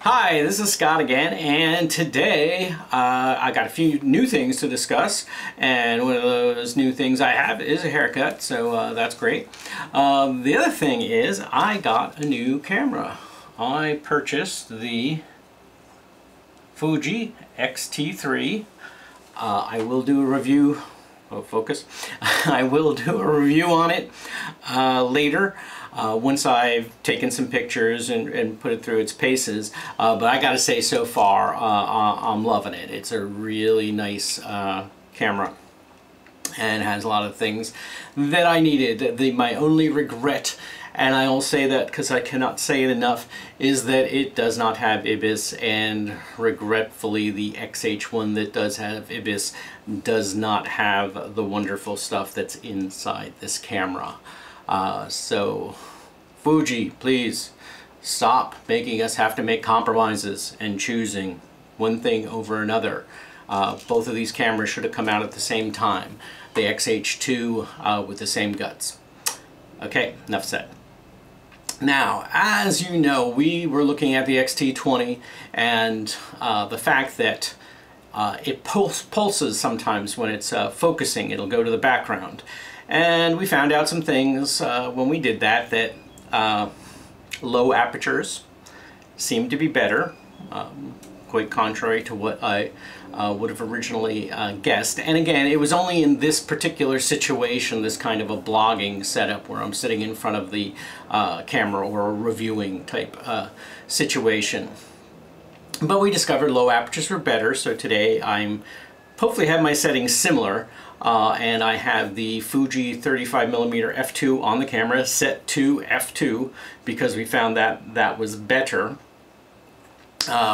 Hi, this is Scott again, and today I got a few new things to discuss, and one of those new things I have is a haircut, so that's great. The other thing is I got a new camera. I purchased the Fuji X-T3. I will do a review. Oh, focus. I will do a review on it later once I've taken some pictures and put it through its paces. But I gotta say, so far I'm loving it. It's a really nice camera and has a lot of things that I needed. My only regret, and I will say that because I cannot say it enough, is that it does not have IBIS, and regretfully the XH1 that does have IBIS does not have the wonderful stuff that's inside this camera. So Fuji, please stop making us have to make compromises and choosing one thing over another. Both of these cameras should have come out at the same time. The XH2 with the same guts. Okay, enough said. Now, as you know, we were looking at the X-T20 and the fact that it pulses sometimes when it's focusing. It'll go to the background. And we found out some things when we did that low apertures seem to be better, quite contrary to what I would have originally guessed. And again, it was only in this particular situation, this kind of a blogging setup where I'm sitting in front of the camera or a reviewing type situation. But we discovered low apertures were better, so today I'm hopefully have my settings similar, and I have the Fuji 35mm f2 on the camera set to f2 because we found that that was better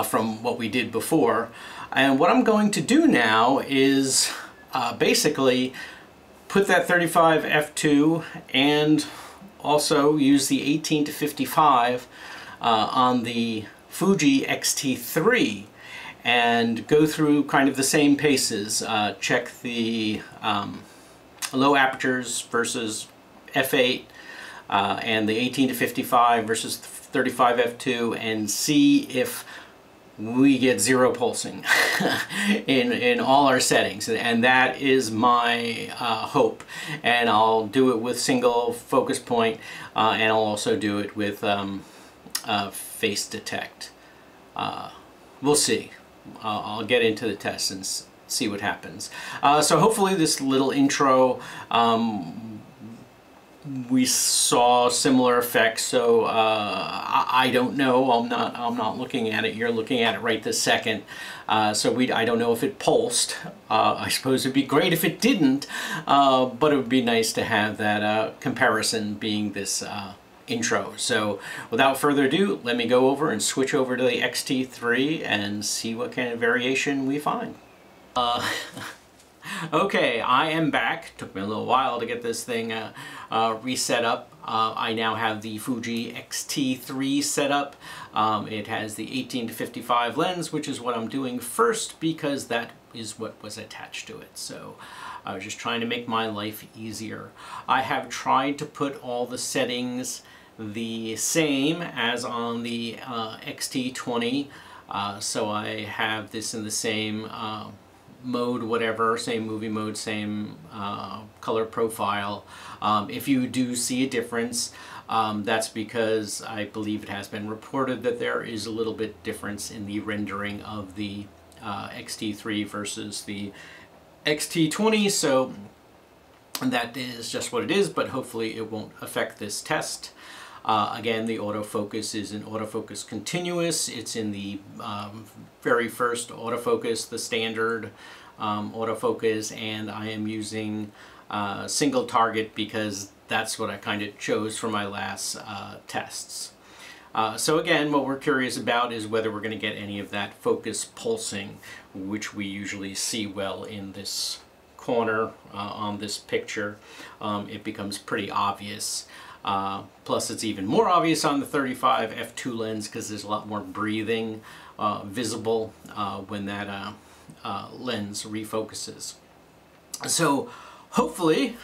from what we did before. And what I'm going to do now is basically put that 35 f2 and also use the 18 to 55 on the Fuji X-T3 and go through kind of the same paces. Check the low apertures versus f8 and the 18 to 55 versus 35 f2 and see if we get zero pulsing in all our settings, and that is my hope. And I'll do it with single focus point, and I'll also do it with face detect. We'll see. I'll get into the test and see what happens. So hopefully this little intro, we saw similar effects. So I don't know. I'm not looking at it. You're looking at it right this second. So I don't know if it pulsed. I suppose it'd be great if it didn't, but it would be nice to have that comparison being this intro. So without further ado, let me go over and switch over to the X-T3 and see what kind of variation we find. Okay, I am back. Took me a little while to get this thing reset up. I now have the Fuji X-T3 set up. It has the 18 to 55 lens, which is what I'm doing first because that is what was attached to it. So I was just trying to make my life easier. I have tried to put all the settings the same as on the X-T20. So I have this in the same mode, whatever, same movie mode, same color profile. If you do see a difference, that's because I believe it has been reported that there is a little bit difference in the rendering of the X-T3 versus the X-T20, so that is just what it is, but hopefully it won't affect this test. Again, the autofocus is an autofocus continuous. It's in the very first autofocus, the standard autofocus, and I am using single target because that's what I kind of chose for my last tests. So again, what we're curious about is whether we're going to get any of that focus pulsing, which we usually see well in this corner on this picture. It becomes pretty obvious. Plus it's even more obvious on the 35 f2 lens because there's a lot more breathing visible when that lens refocuses. So hopefully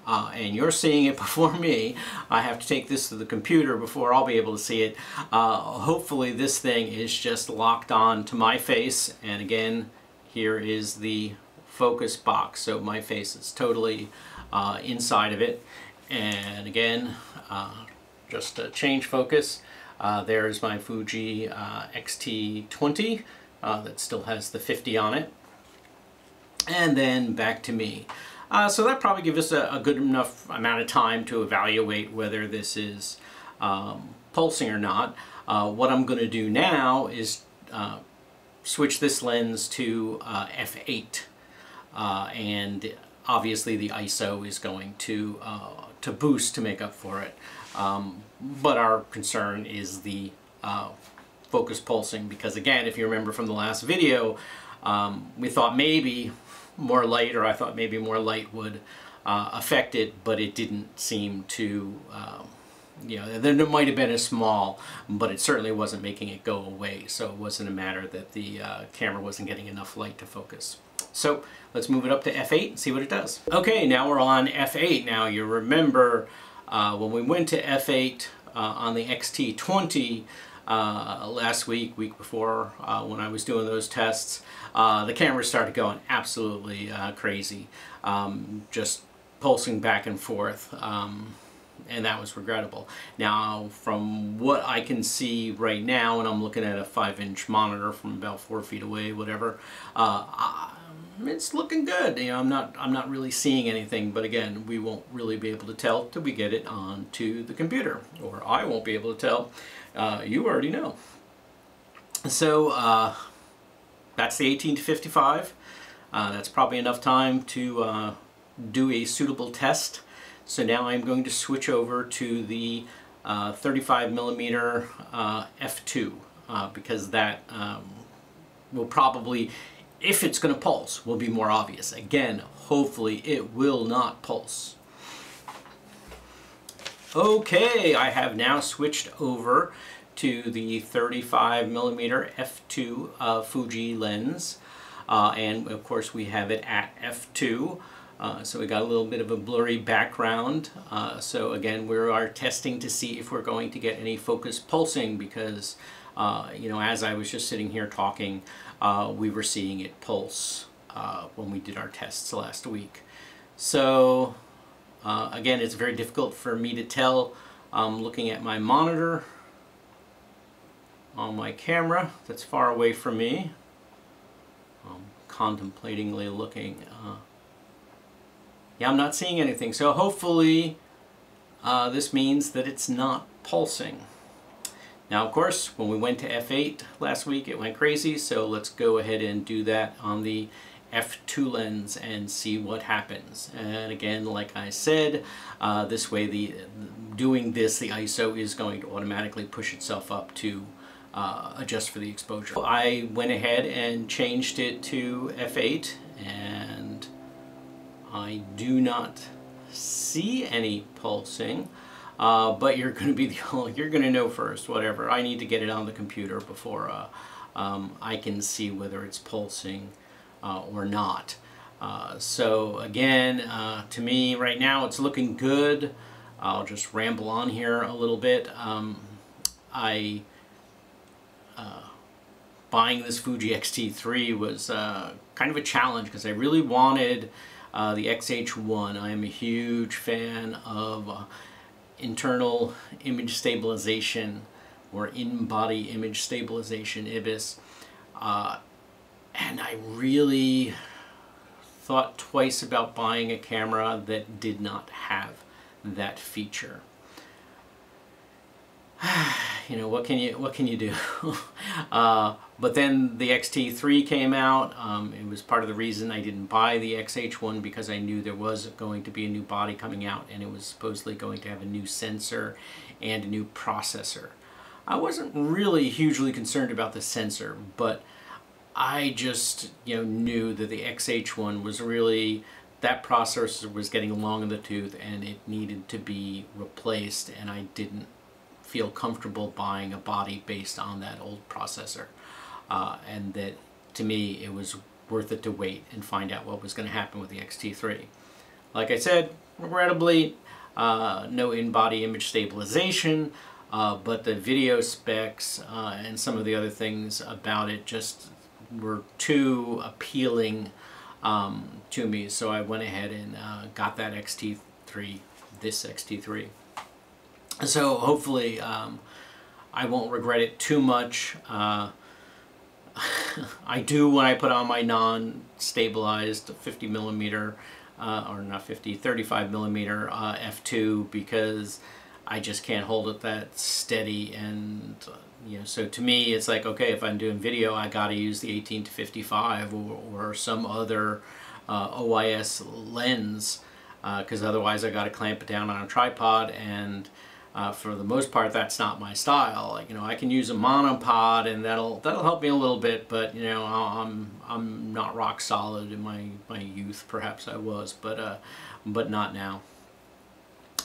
and you're seeing it before me. I have to take this to the computer before I'll be able to see it. Hopefully this thing is just locked on to my face, and again, here is the focus box, so my face is totally inside of it. And again, just to change focus, there's my Fuji X-T20 that still has the 50 on it. And then back to me. So that probably gives us a good enough amount of time to evaluate whether this is pulsing or not. What I'm going to do now is switch this lens to f8, and obviously the ISO is going to boost to make up for it. But our concern is the focus pulsing, because again, if you remember from the last video, we thought maybe more light, or I thought maybe more light would affect it, but it didn't seem to, you know, there might have been a small, but it certainly wasn't making it go away, so it wasn't a matter that the camera wasn't getting enough light to focus. So let's move it up to f8 and see what it does. Okay, now we're on f8. Now you remember when we went to f8 on the X-T20 last week before, when I was doing those tests, the camera started going absolutely crazy, just pulsing back and forth, and that was regrettable. Now, from what I can see right now, and I'm looking at a 5-inch monitor from about 4 feet away, whatever, it's looking good. You know, I'm not really seeing anything, but again, we won't really be able to tell till we get it onto the computer, or I won't be able to tell. You already know. So that's the 18 to 55. That's probably enough time to do a suitable test. So now I'm going to switch over to the 35mm f2, because that will probably, if it's going to pulse, will be more obvious. Again, hopefully it will not pulse. Okay, I have now switched over to the 35mm f2 Fuji lens, and of course we have it at f2, so we got a little bit of a blurry background. So again, we are testing to see if we're going to get any focus pulsing, because you know, as I was just sitting here talking, we were seeing it pulse when we did our tests last week. So again, it's very difficult for me to tell looking at my monitor on my camera that's far away from me. I'm contemplatingly looking. Yeah, I'm not seeing anything, so hopefully this means that it's not pulsing. Now, of course, when we went to f8 last week, it went crazy, so let's go ahead and do that on the f2 lens and see what happens. And again, like I said, this way, doing this, the ISO is going to automatically push itself up to adjust for the exposure. I went ahead and changed it to f8, and I do not see any pulsing. But you're going to be you're going to know first. Whatever. I need to get it on the computer before I can see whether it's pulsing or not. So again, to me right now it's looking good. I'll just ramble on here a little bit. Buying this Fuji X-T3 was kind of a challenge, because I really wanted the XH1. I am a huge fan of internal image stabilization, or in-body image stabilization, IBIS, and I really thought twice about buying a camera that did not have that feature. You know, what can you do? But then the X-T3 came out. It was part of the reason I didn't buy the XH1, because I knew there was going to be a new body coming out, and it was supposedly going to have a new sensor and a new processor. I wasn't really hugely concerned about the sensor, but I just, you know, knew that the XH1 was really, that processor was getting long in the tooth and it needed to be replaced, and I didn't feel comfortable buying a body based on that old processor, and that to me it was worth it to wait and find out what was going to happen with the X-T3. Like I said, regrettably, no in-body image stabilization, but the video specs and some of the other things about it just were too appealing to me, so I went ahead and got that X-T3, this X-T3. So hopefully I won't regret it too much. I do when I put on my non-stabilized 50 millimeter, or not 50, 35 millimeter f2, because I just can't hold it that steady. And you know, so to me it's like, okay, if I'm doing video, I got to use the 18 to 55 or some other OIS lens, because otherwise I got to clamp it down on a tripod, and for the most part that's not my style. Like, you know, I can use a monopod and that'll help me a little bit, but you know, I'm not rock solid. In my youth perhaps I was, but not now.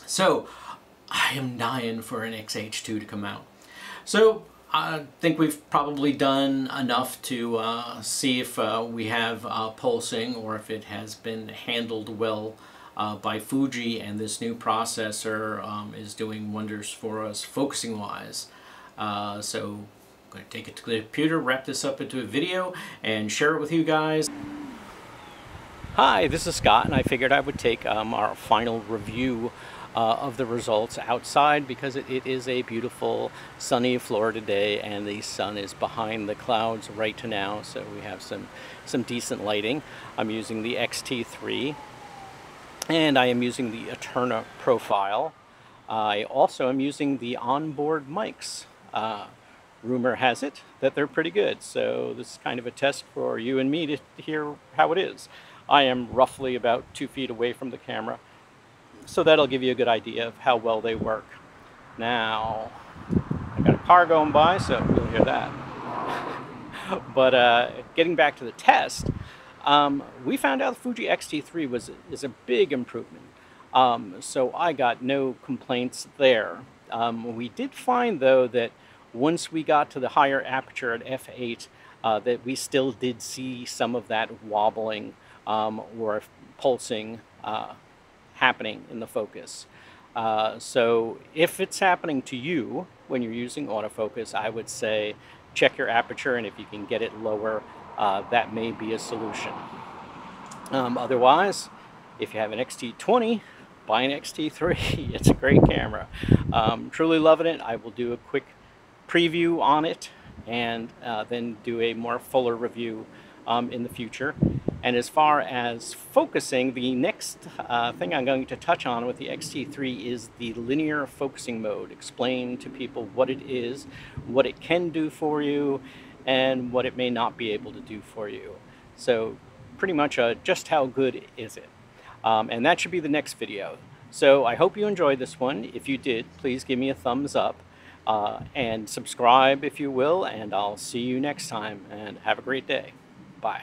So I am dying for an XH2 to come out. So I think we've probably done enough to see if we have pulsing, or if it has been handled well by Fuji, and this new processor is doing wonders for us focusing wise. So I'm going to take it to the computer, wrap this up into a video, and share it with you guys. Hi, this is Scott, and I figured I would take our final review of the results outside, because it is a beautiful sunny Florida day and the sun is behind the clouds right now, so we have some decent lighting. I'm using the X-T3, and I am using the Eterna profile. I also am using the onboard mics. Rumor has it that they're pretty good, so this is kind of a test for you and me to hear how it is. I am roughly about 2 feet away from the camera, so that'll give you a good idea of how well they work. Now, I got a car going by, so you'll hear that. But getting back to the test, we found out the Fuji X-T3 is a big improvement. So I got no complaints there. We did find, though, that once we got to the higher aperture at f8, that we still did see some of that wobbling or pulsing happening in the focus. So if it's happening to you when you're using autofocus, I would say check your aperture, and if you can get it lower, that may be a solution. Otherwise, if you have an X-T20, buy an X-T3. It's a great camera. Truly loving it. I will do a quick preview on it, and then do a more fuller review in the future. And as far as focusing, the next thing I'm going to touch on with the X-T3 is the linear focusing mode. Explain to people what it is, what it can do for you, and what it may not be able to do for you. So pretty much just how good is it. And that should be the next video. So I hope you enjoyed this one. If you did, please give me a thumbs up and subscribe if you will, and I'll see you next time, and have a great day. Bye.